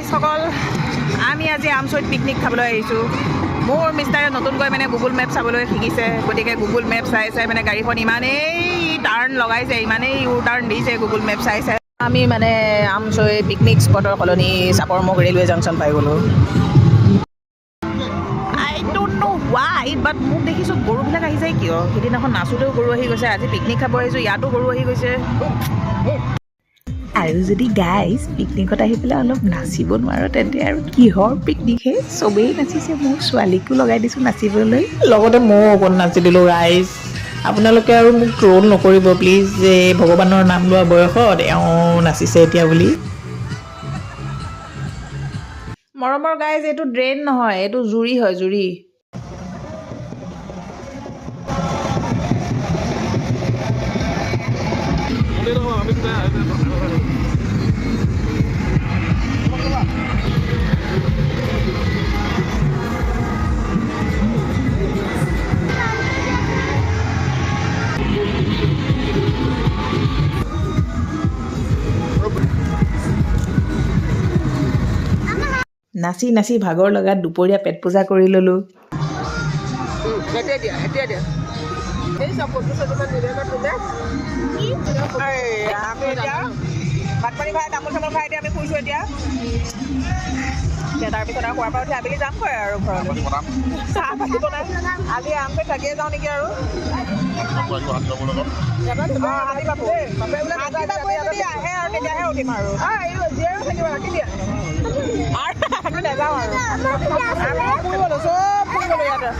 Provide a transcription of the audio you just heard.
গাইসকল আমি আজি আমচৈত পিকনিক খাবলৈ আহিছোঁ মোৰ মিষ্টাৰে নতুনকৈ মানে গুগল মেপ চাবলৈ শিকিছে গতিকে গুগল মেপ চাই চাই মানে গাড়ীখন ইমানেই টাৰ্ণ লগাইছে ইমানেই ইউ টাৰ্ণ দিছে গুগল মেপ চাই চাই আমি মানে আমচৈ পিকনিক স্পটৰ সলনি চাপৰমুখ ৰেলৱে জাংচন পাই গ'লোঁ আই ডোণ্ট ন' ৱাই বাট মোক দেখিছোঁ গৰুবিলাক আহি যায় কিয় সেইদিনাখন নাচোতেও গৰু আহি গৈছে আজি পিকনিক খাব আহিছোঁ ইয়াতো গৰু আহি গৈছে আৰু যদি গাইজ পিকনিকত আহি পেলাই অলপ নাচিব নোৱাৰো তেন্তে আৰু কিহৰ পিকনিকহে চবেই নাচিছে মোৰ ছোৱালীকো লগাই দিছোঁ নাচিবলৈ লগতে ময়ো অকণ নাচি দিলোঁ গাইজ আপোনালোকে আৰু মোক ট্ৰল নকৰিব প্লিজ যে ভগৱানৰ নাম লোৱা বয়সত এওঁ নাচিছে এতিয়া বুলি মৰমৰ গাইজ এইটো ড্ৰেইন নহয় এইটো জুৰি হয় জুৰি নাচি নাচি ভাগৰ লগাত দুপৰীয়া পেট পূজা কৰি ল'লোঁ ভাত পানী খাই তামোল চামোল খাই এতিয়া আমি শুইছোঁ এতিয়া তাৰপিছত আৰু খোৱাৰ পৰা উঠি আবেলি যামগৈ আৰু ঘৰলৈ চাহ পাতি বনাই আজি আমকৈ থাকিয়ে যাওঁ নেকি আৰু আহে আৰু তেতিয়াহে উঠিম আৰু নাযাওঁ আৰু ফুৰিব লৈছোঁ চব ফুৰিব লৈ ইয়াতে